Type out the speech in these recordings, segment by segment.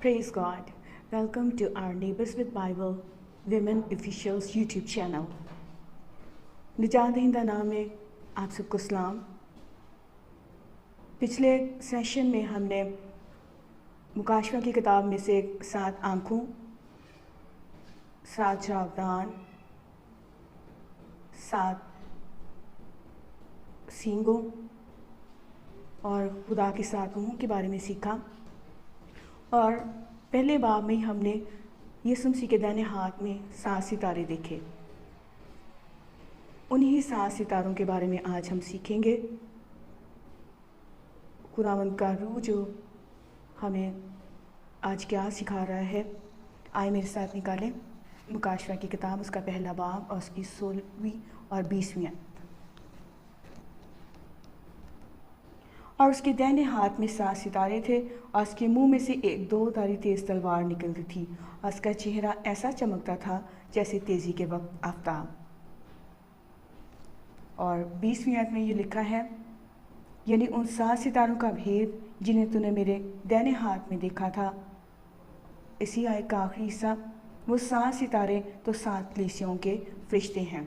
Praise God. Welcome to our Neighbors with Bible Women Officials YouTube channel. निजात हिंदा नाम में आप सबको सलाम। पिछले सेशन में हमने मुकाशवा की किताब में से 7 आँखों, 7 चावदान, 7 सींगों और खुदा के 7 मुँहों के बारे में सीखा। और पहले बाब में हमने यीशु मसीह के दाहिने हाथ में 7 सितारे देखे। उन्हीं 7 सितारों के बारे में आज हम सीखेंगे। खुदावंद का रूह जो हमें आज क्या सिखा रहा है, आए मेरे साथ निकालें मुकाशवा की किताब, उसका पहला बाब और उसकी 16वीं और 20वीं आयत। और उसके दाहिने हाथ में 7 सितारे थे और उसके मुंह में से एक 2 धारी तेज तलवार निकल रही थी और उसका चेहरा ऐसा चमकता था जैसे तेजी के वक्त आफताब। और 20वीं आयत में ये लिखा है, यानी उन 7 सितारों का भेद जिन्हें तूने मेरे दाहिने हाथ में देखा था। इसी आयत का आखिरी हिस्सा, वो 7 सितारे तो 7 कलीसियाओं के फरिश्ते हैं।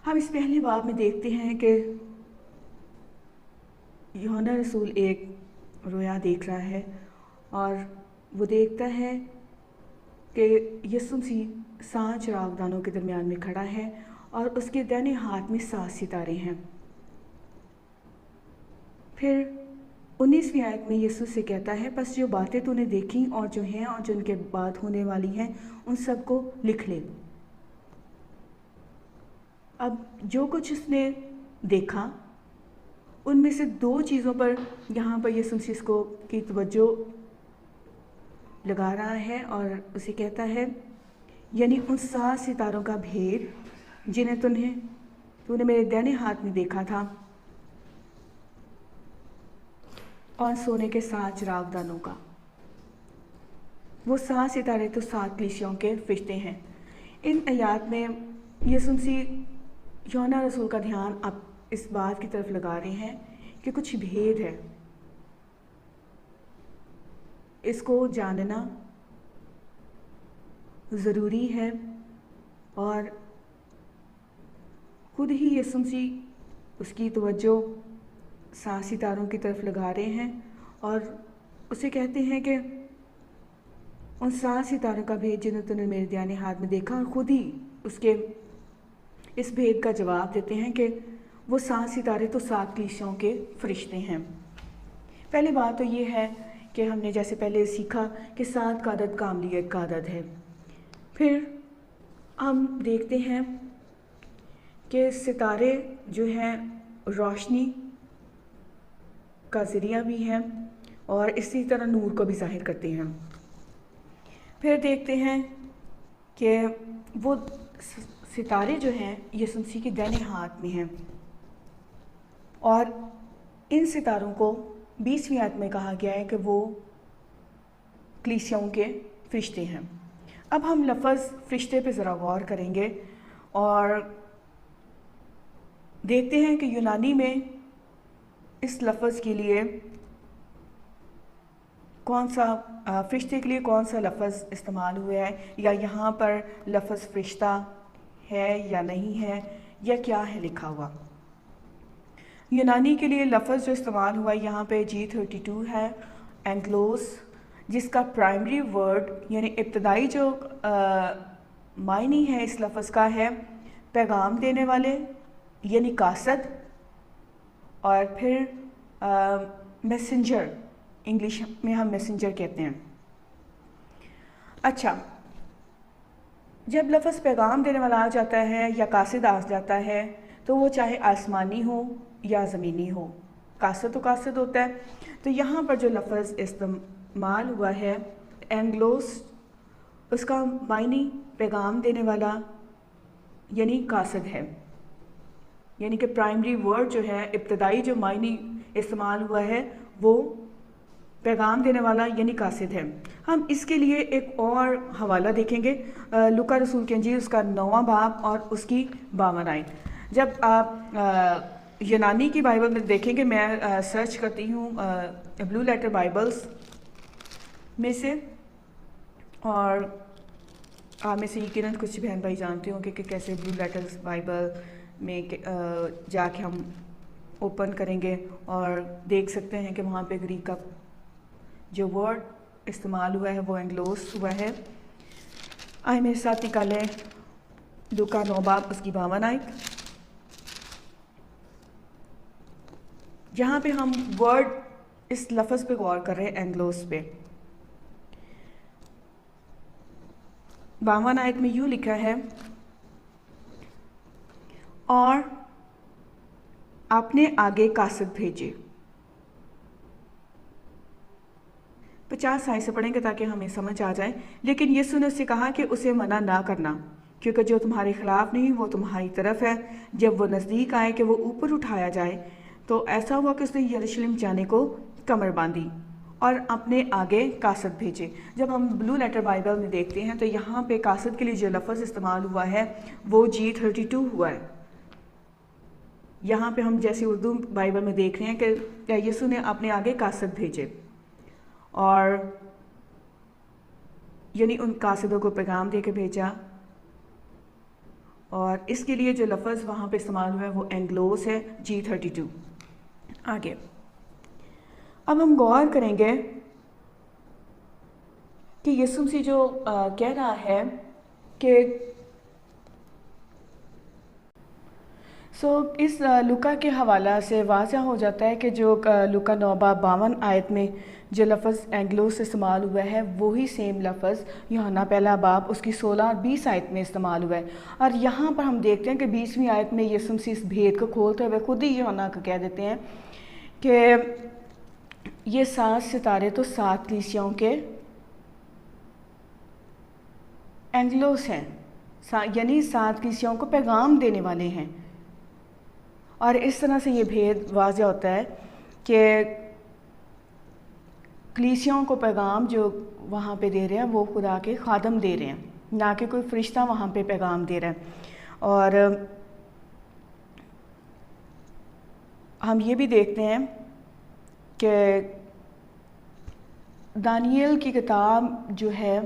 हम इस पहले बाब में देखते हैं कि यूहन्ना रसूल एक रोया देख रहा है और वो देखता है कि यीशु मसीह 7 चिरागदानों के दरमियान में खड़ा है और उसके दाहिने हाथ में 7 सितारे हैं। फिर 19वीं आयत में यीशु से कहता है, बस जो बातें तूने देखी और जो हैं और जो उनके बाद होने वाली हैं उन सबको लिख ले। अब जो कुछ उसने देखा उनमें से 2 चीज़ों पर यहाँ पर यीशु मसीह को की तवज्जो लगा रहा है और उसे कहता है, यानी उन 7 सितारों का भेद जिन्हें तूने मेरे दाहिने हाथ में देखा था और सोने के 7 चिरागदानों का। वो 7 सितारे तो 7 कलीसियाओं के फरिश्ते हैं। इन आयात में यीशु मसीह यूहन्ना रसूल का ध्यान अब इस बात की तरफ लगा रहे हैं कि कुछ भेद है, इसको जानना ज़रूरी है। और खुद ही यीशु मसीह उसकी तवज्जो 7 सितारों की तरफ लगा रहे हैं और उसे कहते हैं कि उन 7 सितारों का भेद जिन्हें तूने मेरे दाहिने हाथ में देखा, और खुद ही उसके इस भेद का जवाब देते हैं कि वो 7 सितारे तो 7 कलीसियाओं के फरिश्ते हैं। पहली बात तो ये है कि हमने जैसे पहले सीखा कि 7 का अदद कामलियत का अदद है। फिर हम देखते हैं कि सितारे जो हैं रोशनी का ज़रिया भी हैं और इसी तरह नूर को भी ज़ाहिर करते हैं। फिर देखते हैं कि वो सितारे जो हैं यीशु मसीह के दाहिने हाथ में हैं और इन सितारों को 20वीं आयत में कहा गया है कि वो कलीसियाओं के फरिश्ते हैं। अब हम लफ्ज़ फरिश्ते पे ज़रा गौर करेंगे और देखते हैं कि यूनानी में इस लफ्ज़ के लिए कौन सा फरिश्ते के लिए कौन सा लफ्ज़ इस्तेमाल हुआ है, या यहाँ पर लफ्ज़ फरिश्ता है या नहीं है, या क्या है लिखा हुआ। यूनानी के लिए लफ्ज़ जो इस्तेमाल हुआ यहाँ पे G32 है, एंग्लोस, जिसका प्राइमरी वर्ड यानी इब्तदाई जो मायनी है इस लफ्ज़ का है पैगाम देने वाले यानी कासद, और फिर मैसेंजर, इंग्लिश में हम मैसेंजर कहते हैं। अच्छा, जब लफ्ज़ पैगाम देने वाला आ जाता है या कासिद आ जाता है तो वो चाहे आसमानी हो या ज़मीनी हो, कासिद तो कासिद होता है। तो यहाँ पर जो लफ्ज़ इस्तेमाल हुआ है एंग्लोस, उसका मायनी पैगाम देने वाला यानी कासिद है, यानी कि प्राइमरी वर्ड जो है, इब्तदाई जो मायनी इस्तेमाल हुआ है वो पैगाम देने वाला यानी कासिद है। हम इसके लिए एक और हवाला देखेंगे, लूका रसूल की इंजील उसका 9वां बाब और उसकी 52 आयत। जब आप यूनानी की बाइबल में देखेंगे, मैं सर्च करती हूँ ब्लू लेटर बाइबल्स में से, और आप में से यकीनन कुछ बहन भाई जानते होंगे कि कैसे ब्लू लेटर्स बाइबल में जाके हम ओपन करेंगे और देख सकते हैं कि वहाँ पे ग्रीक का जो वर्ड इस्तेमाल हुआ है वो एंग्लोस हुआ है। आए मेरे साथ निकालें लूका 9 बाब उसकी 52 आयत, जहाँ पे हम वर्ड इस लफ्ज़ पे गौर कर रहे हैं, एंग्लोस पे। 52 आयत में यूँ लिखा है, और आपने आगे कासिद भेजे। 50 आयत से पढ़ेंगे ताकि हमें समझ आ जाए। लेकिन यीशु ने उससे कहा कि उसे मना ना करना, क्योंकि जो तुम्हारे खिलाफ नहीं वो तुम्हारी तरफ है। जब वो नज़दीक आए कि वो ऊपर उठाया जाए, तो ऐसा हुआ कि उसने यरूशलेम जाने को कमर बांधी और अपने आगे कासिद भेजे। जब हम ब्लू लेटर बाइबल में देखते हैं तो यहाँ पे कासिद के लिए जो लफ्ज़ इस्तेमाल हुआ है वो G32 हुआ है। यहाँ पे हम जैसे उर्दू बाइबल में देख रहे हैं कि यीशु ने अपने आगे कासिद भेजे, और यानी उन कासिदों को पैगाम दे के भेजा। और इसके लिए जो लफ्ज़ वहाँ पे इस्तेमाल हुआ है वो एंग्लोस है, G32। आगे अब हम गौर करेंगे कि यीशु मसीह जो कह रहा है कि इस लूका के हवाला से वाज़ह हो जाता है कि जो लूका 9 बाब 52 आयत में जो लफ्ज़ एंग्लोस इस्तेमाल हुआ है वही सेम लफ्ज़ यूहन्ना 1 बाब उसकी 16 और 20 आयत में इस्तेमाल हुआ है। और यहाँ पर हम देखते हैं कि 20वीं आयत में यीशु मसीह इस भेद को खोलते हुए खुद ही यूहन्ना को कह देते हैं कि ये 7 सितारे तो 7 कलीसियाओं के एंग्लोस हैं, यानी 7 कलीसियाओं को पैगाम देने वाले हैं। और इस तरह से ये भेद वाज़ह होता है कि कलीसियाओं को पैगाम जो वहाँ पे दे रहे हैं वो खुदा के खादम दे रहे हैं, ना कि कोई फरिश्ता वहाँ पे पैगाम दे रहा है। और हम ये भी देखते हैं कि दानियल की किताब जो है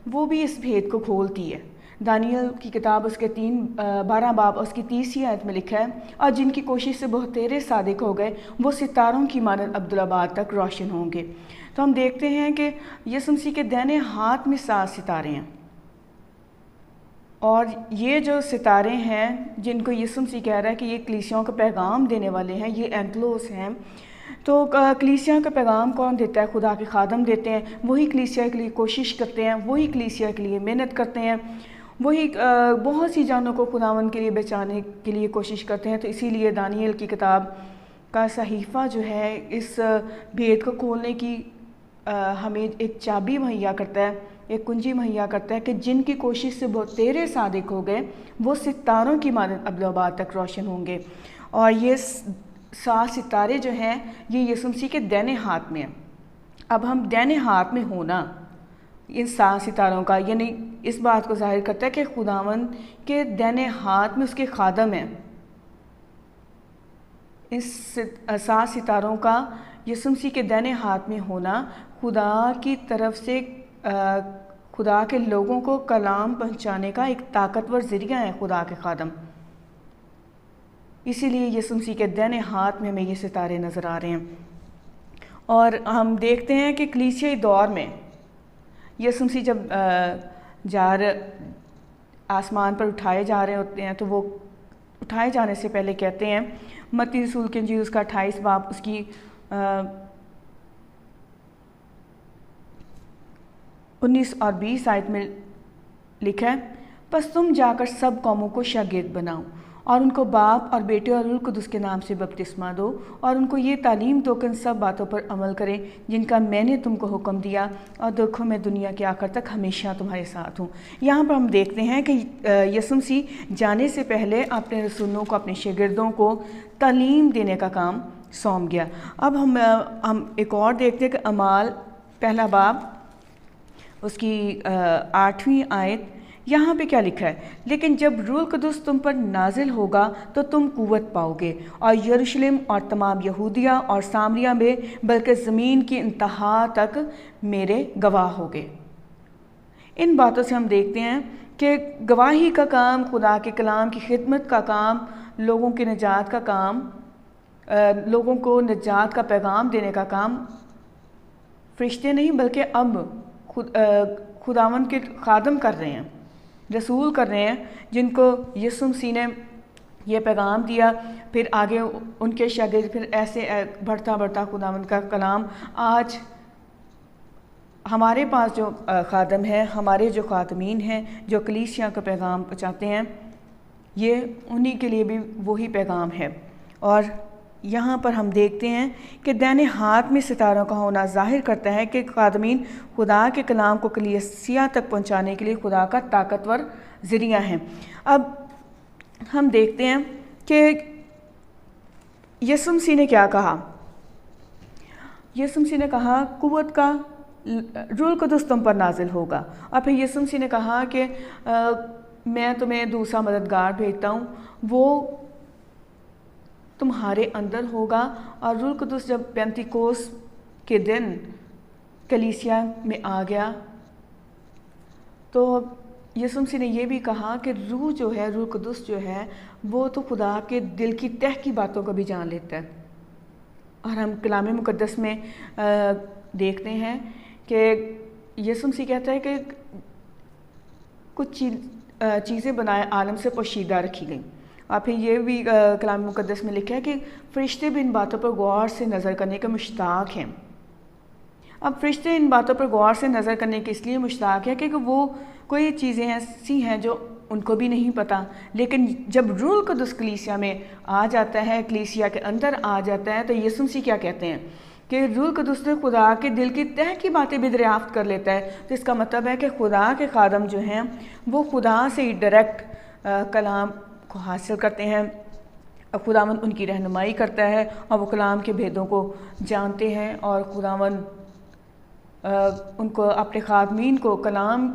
वो भी इस भेद को खोलती है। दानियल की किताब उसके 12 बाब उसकी 30वीं आयत में लिखा है, और जिनकी कोशिश से बहुतेरे सादिक हो गए वो सितारों की मानद अब्दुल्लाबाद तक रोशन होंगे। तो हम देखते हैं कि यीशु मसीह के दाहिने हाथ में 7 सितारे हैं, और ये जो सितारे हैं जिनको यीशु मसीह कह रहा है कि ये कलीसियाओं को पैगाम देने वाले हैं, ये एंग्लोस हैं। तो कलीसिया का पैगाम कौन देता है? खुदा के खादम देते हैं। वही कलीसिया के लिए कोशिश करते हैं, वही कलीसिया के लिए मेहनत करते हैं, वही बहुत सी जानों को खुदावन के लिए बचाने के लिए कोशिश करते हैं। तो इसीलिए दानियल की किताब का सहीफ़ा जो है इस भेद को खोलने की हमें एक चाबी मुहैया करता है, एक कुंजी मुहैया करता है कि जिनकी कोशिश से बहुत तेरे सादिक हो गए वो सितारों की मानद अब्दुल्लाबाद तक रोशन होंगे। और ये 7 सितारे जो हैं ये यीशु मसीह के दाहिने हाथ में हैं। अब हम दाहिने हाथ में होना इन 7 सितारों का, यानी इस बात को जाहिर करता है कि खुदावन के दाहिने हाथ में उसके खादम हैं। इस 7 सितारों का यीशु मसीह के दाहिने हाथ में होना खुदा की तरफ से खुदा के लोगों को कलाम पहुंचाने का एक ताकतवर ज़रिया है खुदा के खादम। इसीलिए यीशु मसीह के दाहिने हाथ में हमें ये सितारे नज़र आ रहे हैं। और हम देखते हैं कि कलीसियाई दौर में यीशु मसीह जब आसमान पर उठाए जा रहे होते हैं तो वो उठाए जाने से पहले कहते हैं, मत्ती रसूल की इंजील उसका 28 बाब उसकी 19 और 20 आयत में लिखा है, बस तुम जाकर सब कौमों को शागिर्द बनाओ और उनको बाप और बेटे और रूह कुदुस के नाम से बपतिस्मा दो और उनको ये तालीम दो कि सब बातों पर अमल करें जिनका मैंने तुमको हुक्म दिया, और देखो मैं दुनिया के आखिर तक हमेशा तुम्हारे साथ हूँ। यहाँ पर हम देखते हैं कि यीशु मसीह जाने से पहले अपने रसूलों को, अपने शागिर्दों को तालीम देने का काम सौंप गया। अब हम एक और देखते हैं कि अमाल 1 बाब उसकी 8वीं आयत यहाँ पे क्या लिखा है, लेकिन जब रूह कुदस तुम पर नाजिल होगा तो तुम कुव्वत पाओगे और यरूशलेम और तमाम यहूदिया और सामरिया में बल्कि ज़मीन की इंतहा तक मेरे गवाह होगे। इन बातों से हम देखते हैं कि गवाही का काम, खुदा के कलाम की खिदमत का काम, लोगों की निजात का काम, लोगों को निजात का पैगाम देने का काम फरिश्ते नहीं बल्कि अब खुदावंद के खादम कर रहे हैं, रसूल कर रहे हैं, जिनको यीशु मसीह ने यह पैगाम दिया। फिर आगे उनके शागिर्द, फिर ऐसे बढ़ता बढ़ता खुदावंद का कलाम आज हमारे पास जो खादम है, हमारे जो खातमीन हैं, जो कलीसिया का पैगाम पहुँचाते हैं, ये उन्हीं के लिए भी वही पैगाम है। और यहाँ पर हम देखते हैं कि दाहिने हाथ में सितारों का होना जाहिर करता है कि खादमीन खुदा के कलाम को कलीसिया तक पहुँचाने के लिए खुदा का ताकतवर ज़रिया हैं। अब हम देखते हैं कि यीशु मसीह ने क्या कहा। यीशु मसीह ने कहा कुव्वत का रूह कुदस तुम पर नाजिल होगा। और फिर यीशु मसीह ने कहा कि मैं तुम्हें दूसरा मददगार भेजता हूँ, वो तुम्हारे अंदर होगा। और रूह कुदस जब पेंतिकोस के दिन कलीसिया में आ गया तो यीशु मसीह ने यह भी कहा कि रूह जो है, रूह कुदस जो है, वो तो खुदा के दिल की तह की बातों को भी जान लेता है। और हम कलाम मुकद्दस में देखते हैं कि यीशु मसीह कहता है कि कुछ चीज़ें बनाए आलम से पोशीदा रखी गई। और फिर ये भी कलाम मुकद्दस में लिखा है कि फ़रिश्ते भी इन बातों पर गौर से नज़र करने के मुश्ताक हैं। अब फ़रिश्ते इन बातों पर गौर से नज़र करने के इसलिए मुश्ताक है क्योंकि वो कोई चीज़ें ऐसी हैं जो उनको भी नहीं पता। लेकिन जब रूह कुदस कलीसिया में आ जाता है, कलीसिया के अंदर आ जाता है, तो यीशु मसीह क्या कहते हैं कि रूह कुदस ने खुदा के दिल की तह की बातें भी दरियाफ्त कर लेता है। तो इसका मतलब है कि खुदा के खादम जो हैं वो खुदा से ही डायरेक्ट कलाम को हासिल करते हैं। खुदावंद उनकी रहनुमाई करता है और वो कलाम के भेदों को जानते हैं। और खुदावंद उनको, अपने खादमीन को कलाम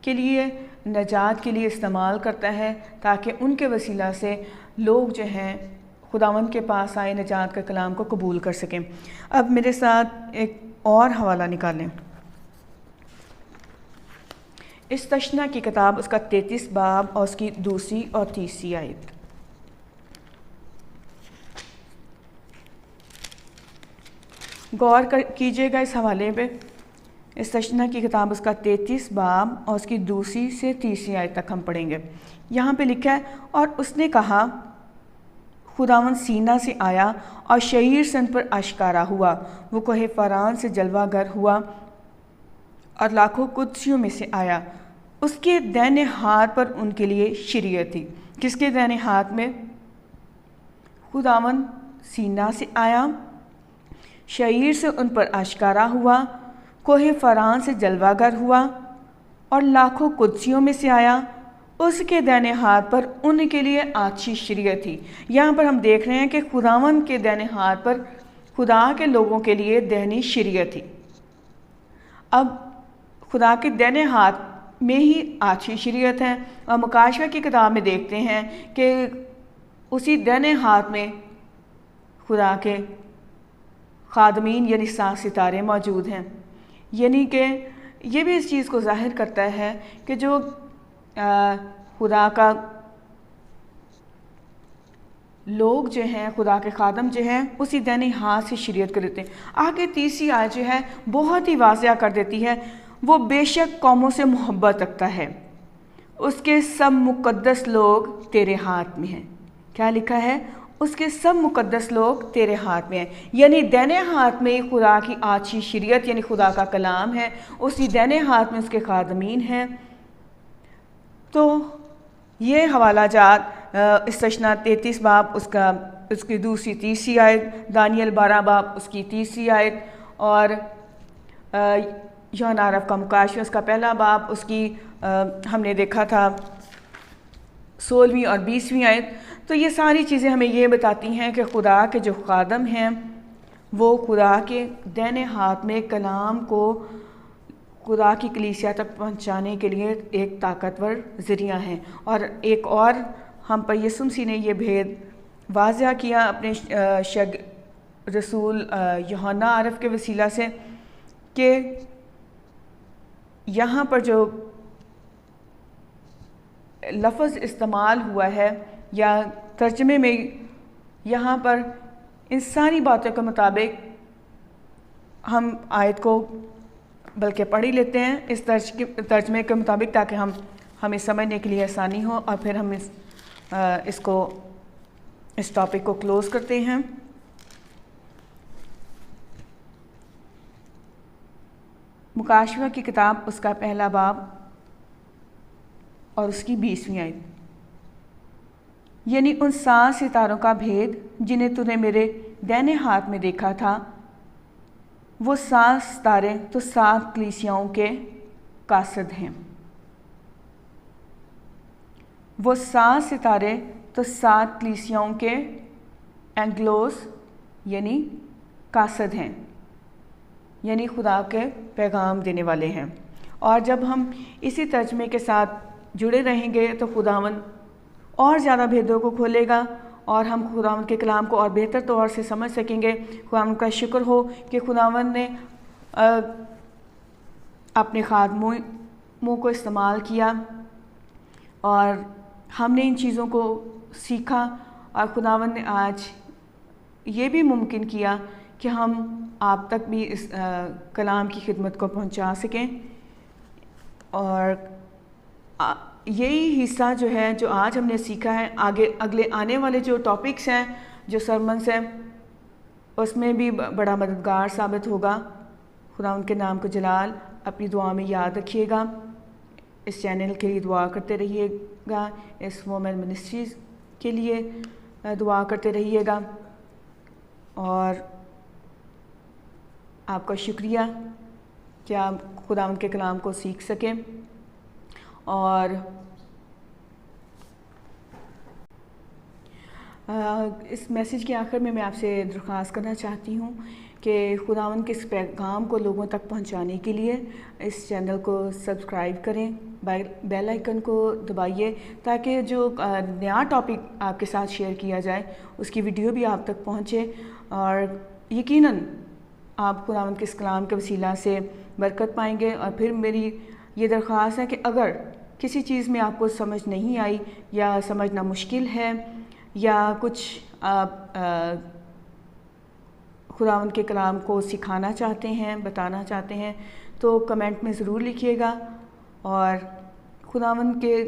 के लिए, नजात के लिए इस्तेमाल करता है ताकि उनके वसीला से लोग जो हैं खुदावंद के पास आए, नजात का कलाम को कबूल कर सकें। अब मेरे साथ एक और हवाला निकालें। इस्तशना की किताब, उसका 33 बाब और उसकी 2 और 3 आयत। गौर कीजिएगा इस हवाले पे। इस्तशना की किताब, उसका 33 बाब और उसकी 2 से 3 आयत तक हम पढ़ेंगे। यहाँ पे लिखा है, और उसने कहा खुदावंद सीना से आया और शहीर सन पर आश्कारा हुआ। वो कोहे फरान से जलवागर हुआ और लाखों कुदसियों में से आया। उसके दाहिने हाथ पर उनके लिए शरीयत थी। किसके दाहिने हाथ में? खुदावंद सीना से आया, शहीर से उन पर आश्कारा हुआ, कोहे फरान से जलवागर हुआ और लाखों कुदसियों में से आया। उसके दाहिने हाथ पर उनके लिए अच्छी शरीयत थी। यहाँ पर हम देख रहे हैं कि खुदावंद के दाहिने हाथ पर खुदा के लोगों के लिए दाहिनी शरीयत थी। अब खुदा के दाहिने हाथ में ही अच्छी शरीयत है। और मुकाशवा की किताब में देखते हैं कि उसी दाहिने हाथ में खुदा के खादमीन यानी 7 सितारे मौजूद हैं। यानी कि ये भी इस चीज़ को जाहिर करता है कि जो खुदा का लोग जो हैं, खुदा के खादम जो हैं, उसी दाहिने हाथ से शरीयत कर देते हैं। आगे 3 आयत जो है बहुत ही वाज़िया कर देती है, वो बेशक कौमों से मोहब्बत रखता है, उसके सब मुकद्दस लोग तेरे हाथ में हैं। क्या लिखा है? उसके सब मुकद्दस लोग तेरे हाथ में हैं। यानी दाहिने हाथ में खुदा की अच्छी शरीयत यानी खुदा का कलाम है, उसी दाहिने हाथ में उसके खादमीन हैं। तो ये हवाला जात इस्तशना 33 बाब उसकी 2 3 आयत, दानियल 12 बाब उसकी 3 आयत और यूहन्ना अरफ का मुकाशवा उसका 1 बाब उसकी हमने देखा था 16वीं और 20वीं आयत। तो ये सारी चीज़ें हमें ये बताती हैं कि खुदा के जो खादम हैं वो खुदा के दाहिने हाथ में कलाम को खुदा की कलीसिया तक पहुंचाने के लिए एक ताकतवर ज़रिया है। और एक और हम पर यीशु मसीह ने ये भेद वाज़िया किया अपने शग रसूल यूहन्ना आरफ के वसीला से कि यहाँ पर जो लफ्ज़ इस्तेमाल हुआ है या तर्जमे में, यहाँ पर इन सारी बातों के मुताबिक हम आयत को बल्कि पढ़ ही लेते हैं इस तर्जमे के मुताबिक, ताकि हमें समझने के लिए आसानी हो, और फिर हम इस टॉपिक को क्लोज़ करते हैं। मुकाशवा की किताब उसका पहला बाब और उसकी 20वीं आयत। यानी उन 7 सितारों का भेद जिन्हें तूने मेरे दाहिने हाथ में देखा था, वो 7 सितारे तो 7 कलीसियाओं के कासद हैं। वो 7 सितारे तो 7 कलीसियाओं के एंग्लोस यानी कासद हैं, यानी खुदा के पैगाम देने वाले हैं। और जब हम इसी तर्जमे के साथ जुड़े रहेंगे तो खुदावन और ज़्यादा भेदों को खोलेगा और हम खुदावन के कलाम को और बेहतर तौर से समझ सकेंगे। खुदावन का शुक्र हो कि खुदावन ने अपने खादमों को इस्तेमाल किया और हमने इन चीज़ों को सीखा, और खुदावन ने आज ये भी मुमकिन किया कि हम आप तक भी इस कलाम की खिदमत को पहुंचा सकें। और यही हिस्सा जो है जो आज हमने सीखा है, आगे अगले आने वाले जो टॉपिक्स हैं, जो सरमन्स हैं, उसमें भी बड़ा मददगार साबित होगा। खुदा उनके नाम को जलाल अपनी दुआ में याद रखिएगा। इस चैनल के लिए दुआ करते रहिएगा, इस वोमेन मिनिस्ट्रीज़ के लिए दुआ करते रहिएगा। और आपका शुक्रिया कि आप खुदा उनके कलाम को सीख सकें। और इस मैसेज के आखिर में मैं आपसे दरख्वास्त करना चाहती हूँ कि खुदावन के इस पैगाम को लोगों तक पहुँचाने के लिए इस चैनल को सब्सक्राइब करें, बेल आइकन को दबाइए, ताकि जो नया टॉपिक आपके साथ शेयर किया जाए उसकी वीडियो भी आप तक पहुँचे। और यकीनन आप खुदावन के इस कलाम के वसीला से बरकत पाएंगे। और फिर मेरी ये दरख्वास्त है कि अगर किसी चीज़ में आपको समझ नहीं आई या समझना मुश्किल है या कुछ आप खुदावंद के कलाम को सिखाना चाहते हैं, बताना चाहते हैं, तो कमेंट में ज़रूर लिखिएगा। और खुदावंद के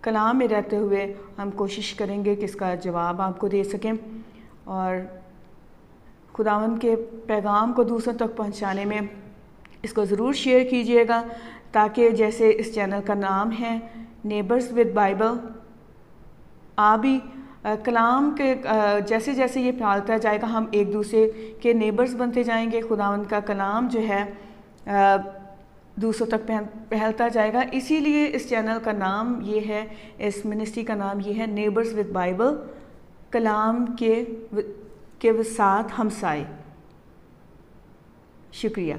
कलाम में रहते हुए हम कोशिश करेंगे कि इसका जवाब आपको दे सकें। और खुदावंद के पैगाम को दूसरों तक पहुंचाने में इसको ज़रूर शेयर कीजिएगा, ताकि जैसे इस चैनल का नाम है नेबर्स विद बाइबल, आप भी कलाम के जैसे जैसे ये फैलता जाएगा हम एक दूसरे के नेबर्स बनते जाएंगे। खुदावंद का कलाम जो है दूसरों तक फैलता जाएगा। इसीलिए इस चैनल का नाम ये है, इस मिनिस्ट्री का नाम ये है नेबर्स विद बाइबल, कलाम के साथ हमसाए। शुक्रिया।